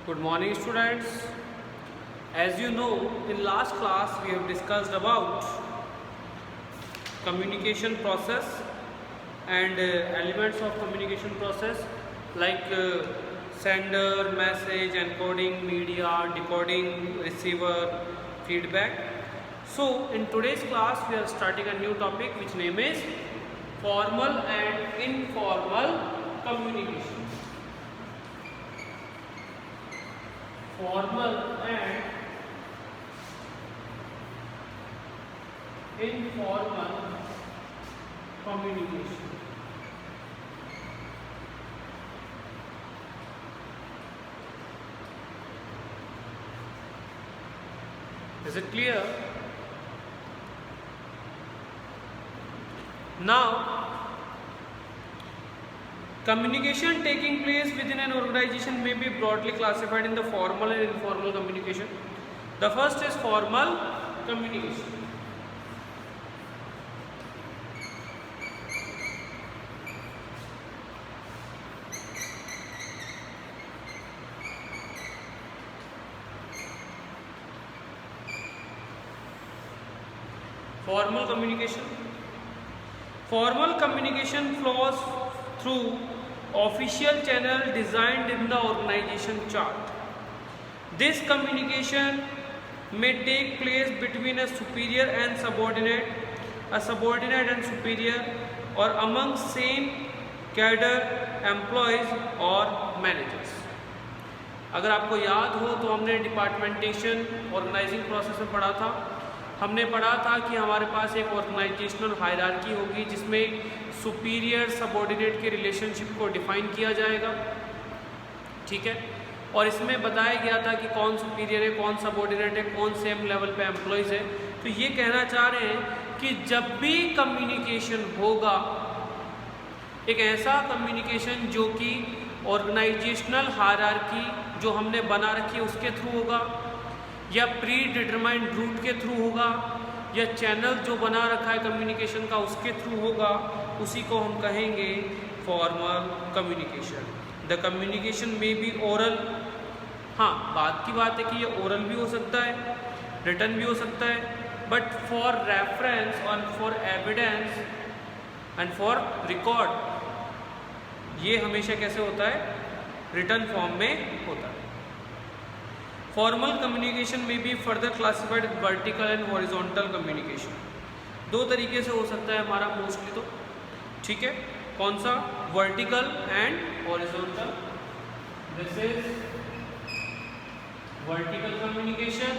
Good morning, students. As you know, in last class we have discussed about communication process and elements of communication process like sender, message, encoding, media, decoding, receiver, feedback. So, in today's class we are starting a new topic which name is formal and informal communication. Formal and informal communication. Is it clear? Now, communication taking place within an organization may be broadly classified in the formal and informal communication. The first is formal communication. Formal communication. Formal communication flows through official channel designed in the organization chart. This communication may take place between a superior and subordinate, a subordinate and superior, or among same cadre employees or managers. अगर आपको याद हो तो हमने डिपार्टमेंटेशन organising process में पढ़ा था. हमने पढ़ा था कि हमारे पास एक ऑर्गेनाइजेशनल हायरार्की होगी जिसमें सुपीरियर सबऑर्डिनेट के रिलेशनशिप को डिफाइन किया जाएगा. ठीक है, और इसमें बताया गया था कि कौन सुपीरियर है, कौन सबऑर्डिनेट है, कौन सेम लेवल पे एम्प्लॉयज़ है. तो ये कहना चाह रहे हैं कि जब भी कम्युनिकेशन होगा, एक ऐसा कम्युनिकेशन जो कि ऑर्गेनाइजेशनल हायरार्की जो हमने बना रखी है उसके थ्रू होगा, या प्री डिटरमाइंड रूट के थ्रू होगा, या चैनल जो बना रखा है कम्युनिकेशन का उसके थ्रू होगा, उसी को हम कहेंगे फॉर्मल कम्युनिकेशन. द कम्युनिकेशन में बी ओरल. हाँ, बात की बात है कि ये ओरल भी हो सकता है, रिटन भी हो सकता है, बट फॉर रेफरेंस और for evidence and for record ये हमेशा कैसे होता है, रिटन फॉर्म में होता है. फॉर्मल कम्युनिकेशन में भी further classified vertical and horizontal communication. दो तरीके से हो सकता है हमारा मोस्टली तो. ठीक है, कौन सा? Vertical and horizontal. This is vertical communication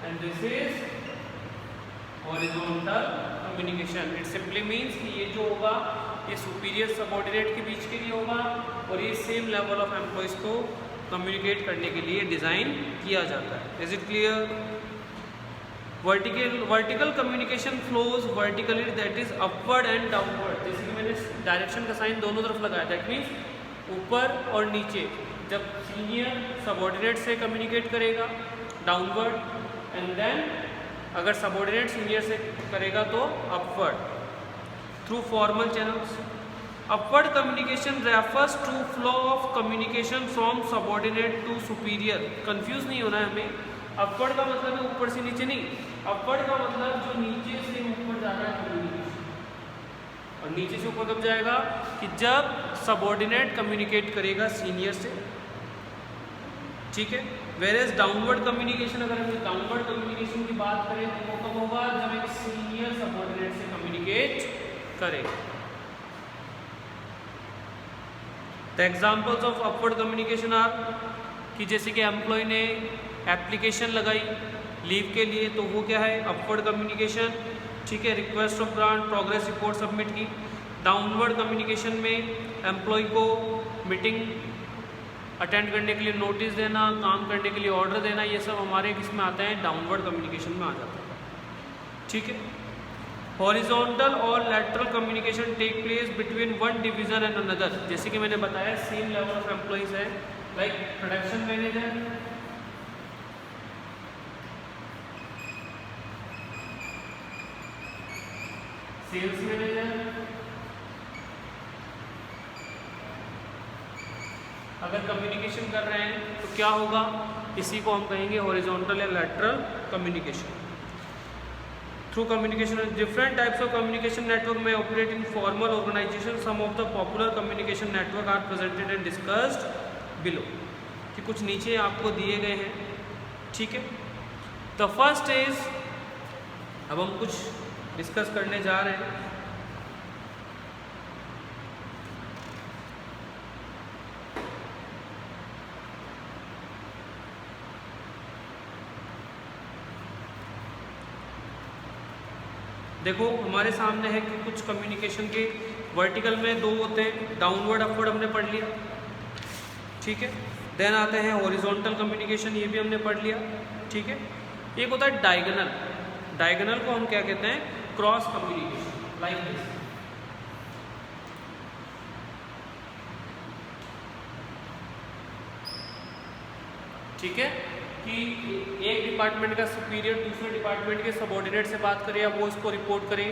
and this is horizontal communication. It simply means कि ये जो होगा ये सुपीरियर सबऑर्डिनेट के बीच के लिए होगा और ये सेम लेवल ऑफ एम्प्लॉयज़ को कम्युनिकेट करने के लिए डिज़ाइन किया जाता है. Is it clear? Vertical communication flows vertically, that is upward and downward. जैसे कि मैंने डायरेक्शन का साइन दोनों तरफ लगाया, दैट मीन्स ऊपर और नीचे. जब सीनियर सबऑर्डिनेट से कम्युनिकेट करेगा डाउनवर्ड, एंड देन अगर सबऑर्डिनेट सीनियर से करेगा तो upward through formal channels. Upward communication refers to flow of communication from subordinate to superior. Confuse नहीं होना है हमें. अपवर्ड का मतलब है ऊपर से नीचे नहीं. अपवर्ड का मतलब जो नीचे से ऊपर जा रहा है कम्युनिकेशन. और नीचे से ऊपर कब जाएगा? कि जब सबऑर्डिनेट कम्युनिकेट करेगा सीनियर से. ठीक है. वेयरएज डाउनवर्ड कम्युनिकेशन, अगर हम डाउनवर्ड कम्युनिकेशन की बात करें तो वो कब होगा? जब एक सीनियर सबऑर्डिनेट से कम्युनिकेट करेगा. The examples of upward communication are कि जैसे कि एम्प्लॉय ने एप्लीकेशन लगाई लीव के लिए तो वो क्या है? Upward communication. ठीक है. Request of grant, progress report submit की. डाउनवर्ड कम्युनिकेशन में एम्प्लॉय को मीटिंग अटेंड करने के लिए नोटिस देना, काम करने के लिए ऑर्डर देना, ये सब हमारे किस में आता है? डाउनवर्ड कम्युनिकेशन में आ जाता है. ठीक है. हॉरिजॉन्टल और lateral communication take place between one division and another. जैसे कि मैंने बताया सेम लेवल ऑफ एम्प्लॉइज है, like production manager, sales manager. अगर कम्युनिकेशन कर रहे हैं तो क्या होगा, इसी को हम कहेंगे हॉरिजॉन्टल या lateral communication. Through communication different types of communication network में operate in formal organisation. Some of the popular communication network are presented and discussed below, कि कुछ नीचे आपको दिए गए हैं, ठीक है। द फर्स्ट इज, अब हम कुछ डिस्कस करने जा रहे हैं। देखो हमारे सामने है कि कुछ कम्युनिकेशन के वर्टिकल में दो होते हैं, डाउनवर्ड अपवर्ड हमने पढ़ लिया, ठीक है। देन आते हैं हॉरिजॉन्टल कम्युनिकेशन, ये भी हमने पढ़ लिया, ठीक है। एक होता है डायगोनल, डायगोनल को हम क्या कहते हैं, क्रॉस कम्युनिकेशन, लाइक दिस, ठीक है, कि एक डिपार्टमेंट का सुपीरियर दूसरे डिपार्टमेंट के सबऑर्डिनेट से बात करे या वो इसको रिपोर्ट करे,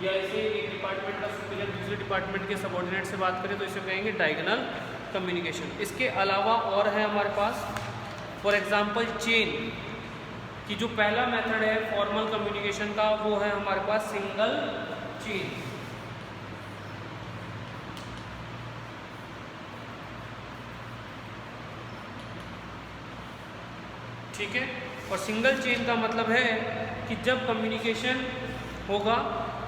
या इसे एक डिपार्टमेंट का सुपीरियर दूसरे डिपार्टमेंट के सबऑर्डिनेट से बात करे, तो इसे कहेंगे डायगोनल कम्युनिकेशन। इसके अलावा और है हमारे पास, फॉर एग्जांपल चेन, कि जो पहला मेथड है फॉर्मल कम्युनिकेशन का वो है हमारे पास सिंगल चेन, ठीक है। और सिंगल चेन का मतलब है कि जब कम्युनिकेशन होगा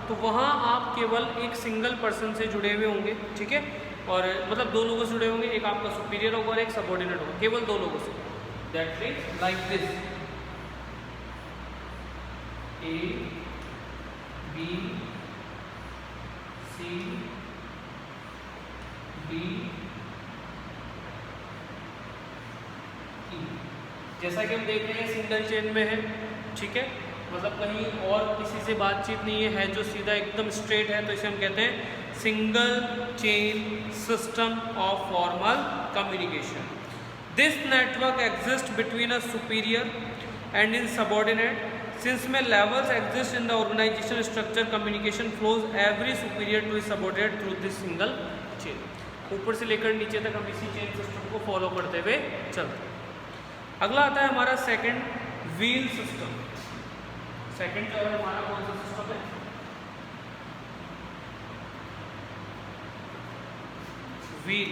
तो वहाँ आप केवल एक सिंगल पर्सन से जुड़े हुए होंगे, ठीक है, और मतलब दो लोगों से जुड़े होंगे, एक आपका सुपीरियर होगा और एक सबऑर्डिनेट होगा, केवल दो लोगों से। That means like this, A B C D E, जैसा कि हम देख रहे हैं सिंगल चेन में है, ठीक है, मतलब कहीं और किसी से बातचीत नहीं है, जो सीधा एकदम स्ट्रेट है, तो इसे हम कहते हैं single chain system of formal communication. This network exist between a superior and in subordinate, since में levels exist in the organisation structure, communication flows every superior to subordinate through this single chain. ऊपर से लेकर नीचे तक हम इसी chain system को follow करते हुए चलते हैं। अगला आता है हमारा सेकंड, व्हील सिस्टम। सेकंड जो है हमारा कौन सा सिस्टम है, व्हील।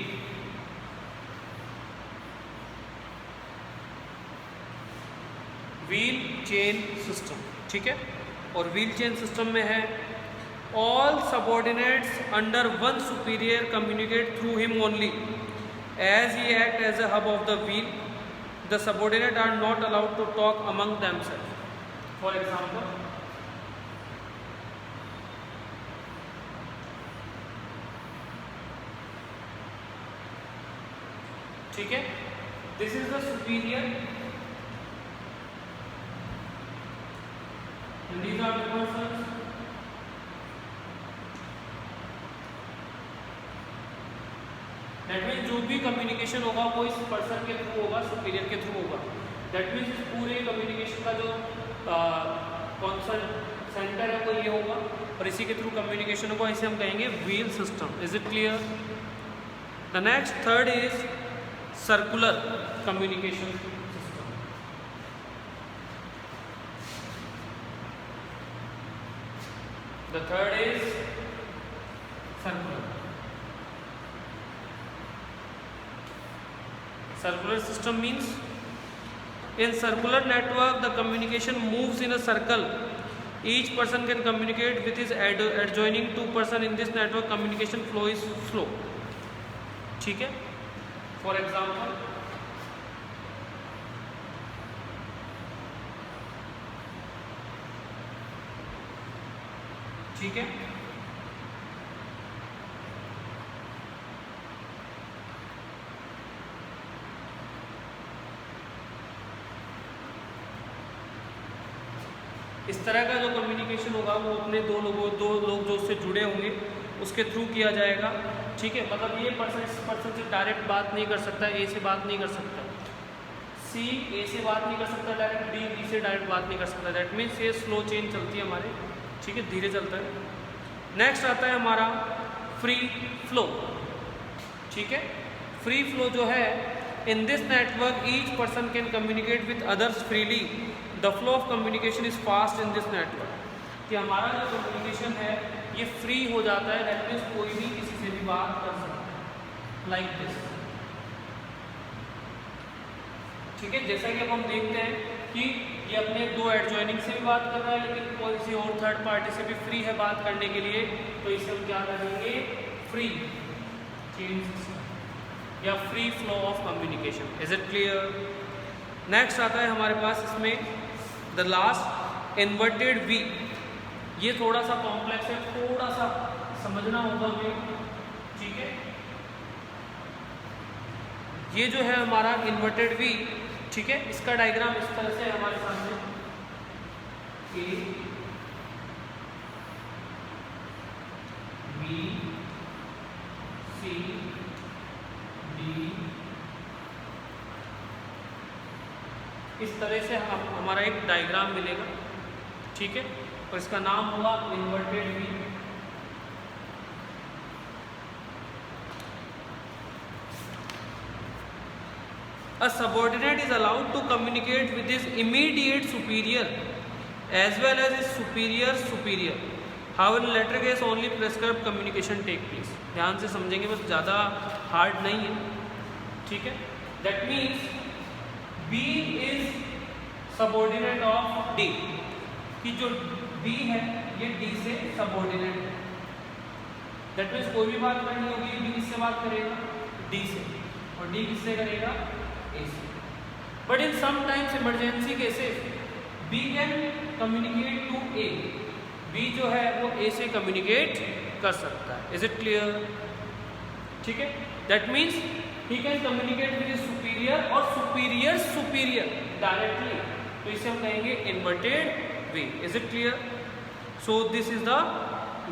व्हील चेन सिस्टम, ठीक है। और व्हील चेन सिस्टम में है all subordinates under one superior communicate through him only, as he act as a hub of the wheel, the subordinate are not allowed to talk among themselves. For example, ठीक है, this is the superior and these are the persons that means जो भी communication होगा वो इस person के through होगा, superior के थ्रू होगा। दैट मीन्स इस पूरे कम्युनिकेशन का जो कौन सा सेंटर है वो ये होगा, और इसी के थ्रू कम्युनिकेशन होगा, इसे हम कहेंगे wheel system. Is it clear? The next third is circular communication system. The third is circular. Circular system means in circular network the communication moves in a circle. Each person can communicate with his adjoining two person in this network. Communication flow is slow. ठीक है, for example ठीक है, इस तरह का जो communication होगा वो अपने दो लोग जो उससे जुड़े होंगे उसके थ्रू किया जाएगा, ठीक है। मतलब ये पर्सन इस पर्सन से डायरेक्ट बात नहीं कर सकता, ए से बात नहीं कर सकता, सी ए से बात नहीं कर सकता डायरेक्ट, डी बी से डायरेक्ट बात नहीं कर सकता। दैट मीन्स ये स्लो चेन चलती है हमारे, ठीक है, धीरे चलता है। नेक्स्ट आता है हमारा फ्री फ्लो, ठीक है। फ्री फ्लो जो है, in this network each person can communicate with others freely, the flow of communication is fast in this network. कि हमारा जो कम्युनिकेशन है ये फ्री हो जाता है, दैट मीन्स कोई भी किसी से भी बात कर सकता है, लाइक दिस। ठीक है, जैसा कि अब हम देखते हैं कि ये अपने दो एडजॉइनिंग से भी बात कर रहा है, लेकिन कोई किसी और थर्ड पार्टी से भी फ्री है बात करने के लिए, तो इसे हम क्या करेंगे, फ्री चेन सिस्टम या free flow of communication. Is it clear? Next आता है हमारे पास इसमें द लास्ट इन्वर्टेड वी। ये थोड़ा सा कॉम्प्लेक्स है, थोड़ा सा समझना होगा हमें। ठीक है, ये जो है हमारा इन्वर्टेड वी, ठीक है, इसका डायग्राम इस तरह से हमारे सामने A B C D, इस तरह से हमारा एक डायग्राम मिलेगा। ठीक है, और इसका नाम होगा inverted we. A subordinate is allowed to communicate with his immediate superior as well as his superior. However, in latter case only prescribed communication take place. ध्यान से समझेंगे, बस ज़्यादा हार्ड नहीं है। ठीक है, that means B is subordinate of D, कि जो B है ये D से subordinate है। That means कोई भी बात करनी होगी, B किससे बात करेगा, D से, और D किससे करेगा, But in sometimes emergency cases, B can communicate to A. B जो है वो A से communicate कर सकता है। Is it clear? ठीक है, that means he can communicate with his superior और superior directly. तो इसे हम कहेंगे inverted V. Is it clear? So this is the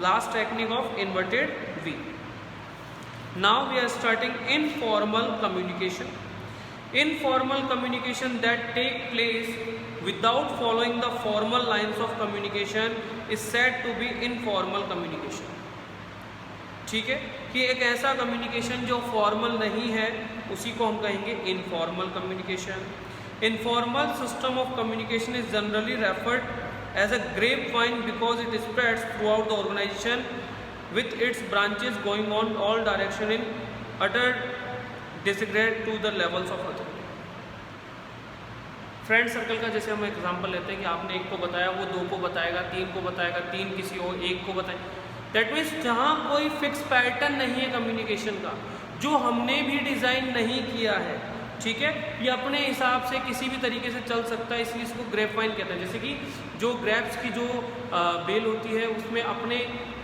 last technique of inverted V. Now we are starting informal communication. Informal communication that take place without following the formal lines of communication is said to be informal communication. ठीक है, कि एक ऐसा communication जो formal नहीं है उसी को हम कहेंगे informal communication. Informal system of communication is generally referred as a grapevine because it spreads throughout the organization with its branches going on all direction in utter disregard to the levels of authority. Friend circle का जैसे हम example लेते हैं कि आपने एक को बताया, वो दो को बताएगा, तीन को बताएगा, तीन किसी और एक को बताएगा। दैट मीन्स जहाँ कोई फिक्स पैटर्न नहीं है कम्युनिकेशन का, जो हमने भी डिज़ाइन नहीं किया है, ठीक है, ये अपने हिसाब से किसी भी तरीके से चल सकता है, इसलिए इसको ग्रेपवाइन कहते हैं। जैसे कि जो ग्रेप्स की जो बेल होती है उसमें अपने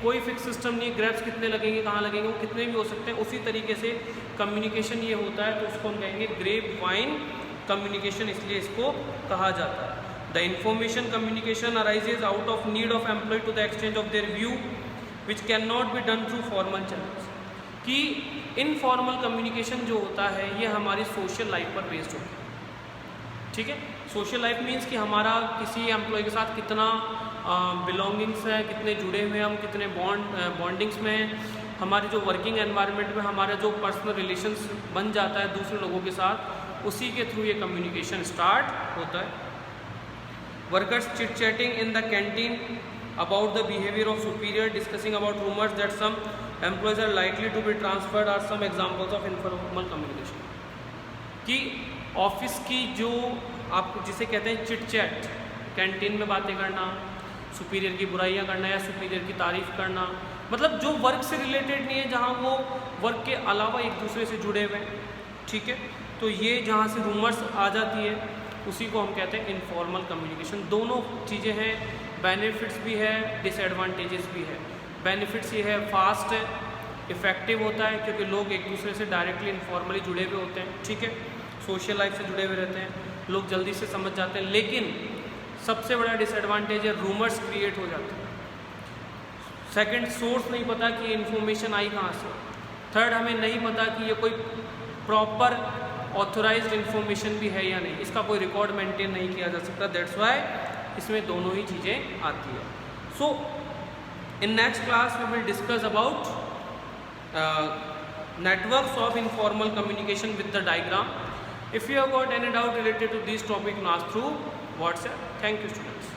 कोई फिक्स सिस्टम नहीं है, ग्रेप्स कितने लगेंगे, कहाँ लगेंगे, वो कितने भी हो सकते हैं। उसी तरीके से कम्युनिकेशन ये होता है, तो उसको हम कहेंगे ग्रेपवाइन कम्युनिकेशन, इसलिए इसको कहा जाता है। The information communication arises out of need of employee to the exchange of their view which can not be done through formal channels. कि इनफॉर्मल कम्युनिकेशन जो होता है ये हमारी सोशल लाइफ पर बेस्ड होता है। ठीक है, सोशल लाइफ मीन्स कि हमारा किसी एम्प्लॉय के साथ कितना बिलोंगिंग्स है, कितने जुड़े हुए हैं हम, कितने बॉन्डिंग्स में हैं, हमारी जो वर्किंग एनवायरनमेंट में हमारा जो पर्सनल रिलेशंस बन जाता है दूसरे लोगों के साथ, उसी के थ्रू ये कम्युनिकेशन स्टार्ट होता है। Workers chit chatting in the canteen about the behaviour of superior, discussing about rumours that some employees are likely to be transferred are some examples of informal communication. कि office की जो आप जिसे कहते हैं chit chat, canteen में बातें करना, सुपीरियर की बुराइयां करना या सुपीरियर की तारीफ करना, मतलब जो वर्क से रिलेटेड नहीं है, जहाँ वो वर्क के अलावा एक दूसरे से जुड़े हुए हैं। ठीक है, तो ये जहाँ से रूमर्स आ जाती है उसी को हम कहते हैं इनफॉर्मल कम्युनिकेशन। दोनों चीज़ें हैं, बेनिफिट्स भी है, डिसएडवांटेजेस भी है। बेनिफिट्स ये है, फास्ट है, इफ़ेक्टिव होता है क्योंकि लोग एक दूसरे से डायरेक्टली इनफॉर्मली जुड़े हुए होते हैं। ठीक है, सोशल लाइफ से जुड़े हुए रहते हैं, लोग जल्दी से समझ जाते हैं। लेकिन सबसे बड़ा डिसएडवांटेज है, रूमर्स क्रिएट हो जाते हैं। सेकंड, सोर्स नहीं पता कि इन्फॉर्मेशन आई कहाँ से। थर्ड, हमें नहीं पता कि ये कोई प्रॉपर ऑथोराइज्ड इन्फॉर्मेशन भी है या नहीं, इसका कोई रिकॉर्ड मेंटेन नहीं किया जा सकता। दैट्स वाई इसमें दोनों ही चीज़ें आती है। So in next class we will discuss about networks of informal communication with the diagram. If you have got any doubt related to this topic, ask through WhatsApp. Thank you, students.